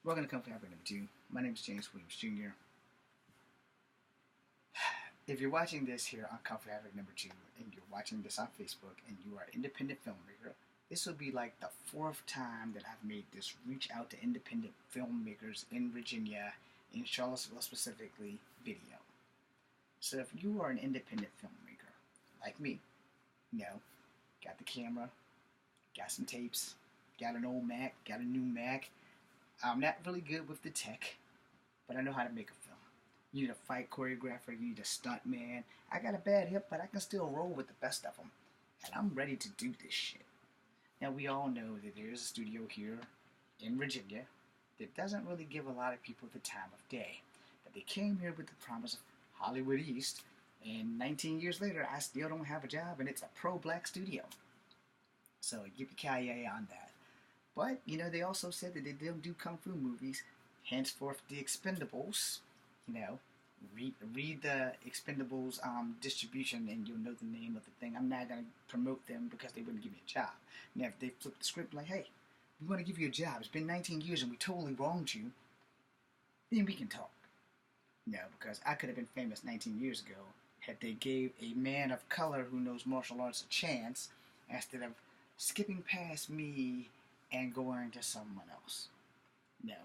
Welcome to Comfy Hybrid number 2. My name is James Williams Jr. If you're watching this here on Comfy Hybrid number 2 and you're watching this on Facebook and you are an independent filmmaker, this will be like the fourth time that I've made this reach out to independent filmmakers in Virginia, in Charlottesville specifically, video. So if you are an independent filmmaker, like me, got the camera, got some tapes, got an old Mac, got a new Mac. I'm not really good with the tech, but I know how to make a film. You need a fight choreographer, you need a stunt man. I got a bad hip, but I can still roll with the best of them. And I'm ready to do this shit. Now, we all know that there's a studio here in Virginia that doesn't really give a lot of people the time of day. But they came here with the promise of Hollywood East, and 19 years later, I still don't have a job, and it's a pro-black studio. So, yippee-ki-yay on that. But, they also said that they don't do kung fu movies. Henceforth, the Expendables, read the Expendables distribution and you'll know the name of the thing. I'm not going to promote them because they wouldn't give me a job. Now, if they flip the script like, hey, we want to give you a job. It's been 19 years and we totally wronged you, then we can talk. No, because I could have been famous 19 years ago had they gave a man of color who knows martial arts a chance instead of skipping past me and going to someone else. No.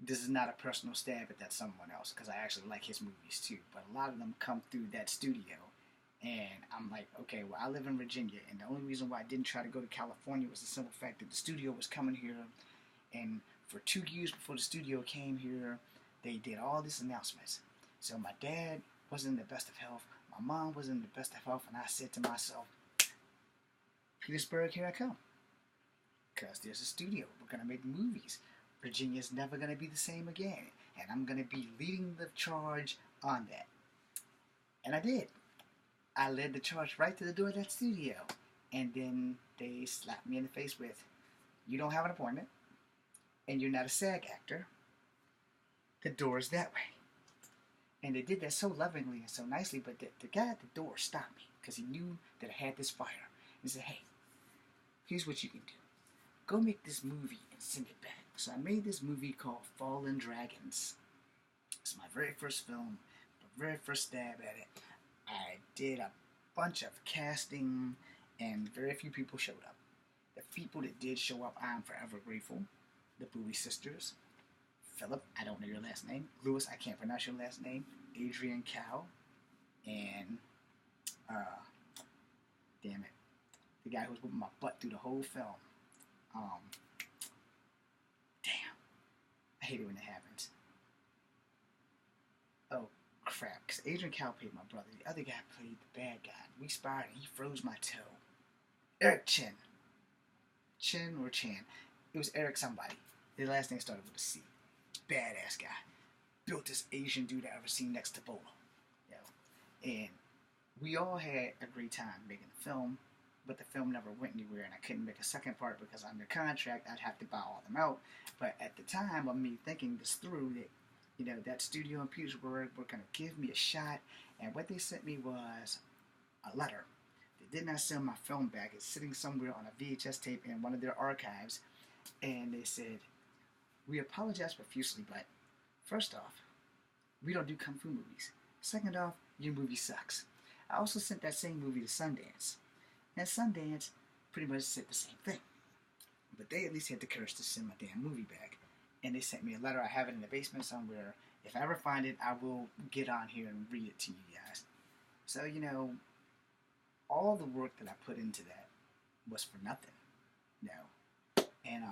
This is not a personal stab at that someone else, because I actually like his movies too, but a lot of them come through that studio, and I'm like, okay, well, I live in Virginia, and the only reason why I didn't try to go to California was the simple fact that the studio was coming here, and for 2 years before the studio came here, they did all these announcements. So my dad wasn't in the best of health, my mom wasn't in the best of health, and I said to myself, Petersburg, here I come. Because there's a studio. We're going to make movies. Virginia's never going to be the same again. And I'm going to be leading the charge on that. And I did. I led the charge right to the door of that studio. And then they slapped me in the face with, you don't have an appointment. And you're not a SAG actor. The door's that way. And they did that so lovingly and so nicely. But the guy at the door stopped me. Because he knew that I had this fire. He said, hey, here's what you can do. Go make this movie and send it back. So I made this movie called Fallen Dragons. It's my very first film, my very first stab at it. I did a bunch of casting, and very few people showed up. The people that did show up, I'm forever grateful. The Bowie sisters. Philip, I don't know your last name. Lewis, I can't pronounce your last name. Adrian Cow. And, damn it, the guy who was whipping my butt through the whole film. Damn. I hate it when it happens. Oh, crap. Because Adrian Cow played my brother. The other guy played the bad guy. We sparred and he froze my toe. Eric Chen. Chen or Chan. It was Eric somebody. His last name started with a C. Badass guy. Built-est Asian dude I ever seen next to Bolo. And we all had a great time making the film. But the film never went anywhere, and I couldn't make a second part because under contract I'd have to buy all of them out. But at the time of me thinking this through, that that studio in Petersburg were going to give me a shot, and what they sent me was a letter. They did not send my film back. It's sitting somewhere on a VHS tape in one of their archives, and they said, we apologize profusely, but first off, we don't do kung fu movies. Second off, your movie sucks. I also sent that same movie to Sundance. And Sundance pretty much said the same thing. But they at least had the courage to send my damn movie back. And they sent me a letter. I have it in the basement somewhere. If I ever find it, I will get on here and read it to you guys. So, all the work that I put into that was for nothing. And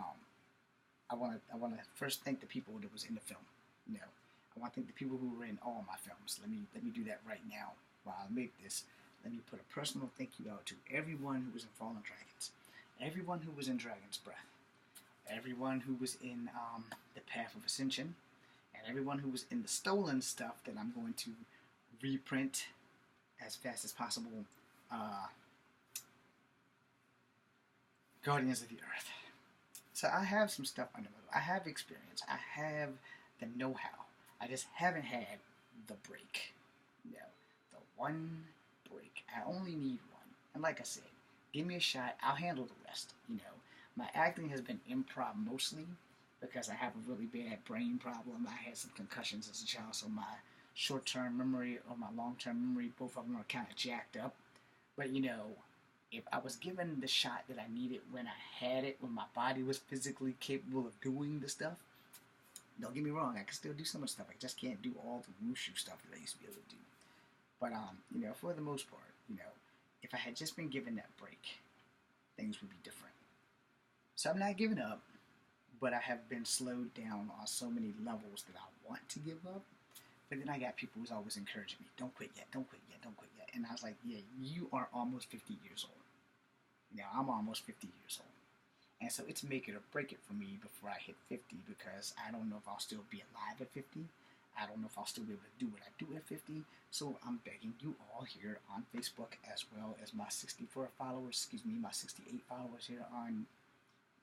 I want to first thank the people that was in the film. I want to thank the people who were in all my films. Let me do that right now while I make this. Let me put a personal thank you out to everyone who was in Fallen Dragons, everyone who was in Dragon's Breath, everyone who was in The Path of Ascension, and everyone who was in the stolen stuff that I'm going to reprint as fast as possible. Guardians of the Earth. So I have some stuff under my belt. I have experience. I have the know-how. I just haven't had the break. The one break. I only need one. And like I said, give me a shot. I'll handle the rest. My acting has been improv mostly, because I have a really bad brain problem. I had some concussions as a child, so my short-term memory or my long-term memory, both of them are kind of jacked up. But if I was given the shot that I needed when I had it, when my body was physically capable of doing the stuff, don't get me wrong, I can still do some of the stuff. I just can't do all the wushu stuff that I used to be able to do. But for the most part, if I had just been given that break, things would be different. So I'm not giving up, but I have been slowed down on so many levels that I want to give up. But then I got people who's always encouraging me, don't quit yet, don't quit yet, don't quit yet. And I was like, yeah, you are almost 50 years old. I'm almost 50 years old. And so it's make it or break it for me before I hit 50, because I don't know if I'll still be alive at 50. I don't know if I'll still be able to do what I do at 50. So I'm begging you all here on Facebook, as well as my 64 followers, my 68 followers here on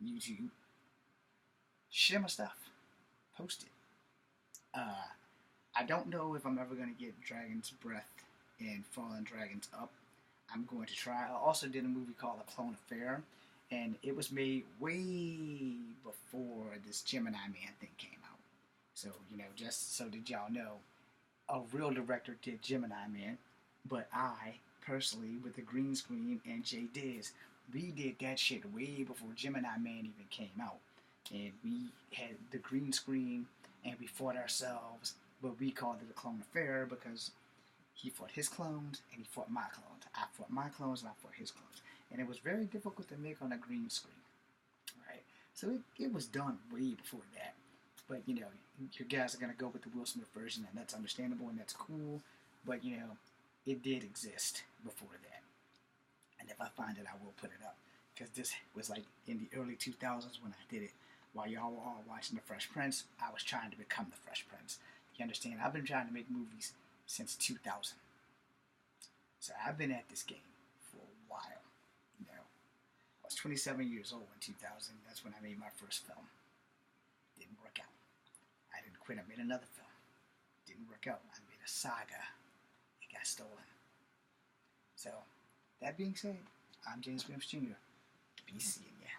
YouTube, share my stuff. Post it. I don't know if I'm ever going to get Dragon's Breath and Fallen Dragons up. I'm going to try. I also did a movie called A Clone Affair, and it was made way before this Gemini Man thing came out. So, just so that y'all know, a real director did Gemini Man, but I, personally, with the green screen and Jay Diz, we did that shit way before Gemini Man even came out. And we had the green screen, and we fought ourselves, but we called it A Clone Affair because he fought his clones, and he fought my clones. I fought my clones, and I fought his clones. And it was very difficult to make on a green screen, right? So it was done way before that. But, your guys are going to go with the Will Smith version, and that's understandable, and that's cool. But, it did exist before that. And if I find it, I will put it up. Because this was like in the early 2000s when I did it. While y'all were all watching The Fresh Prince, I was trying to become The Fresh Prince. You understand? I've been trying to make movies since 2000. So I've been at this game for a while. I was 27 years old in 2000. That's when I made my first film. Didn't work out. I didn't quit. I made another film. Didn't work out. I made a saga. It got stolen. So, that being said, I'm James Williams Jr. Be seeing ya.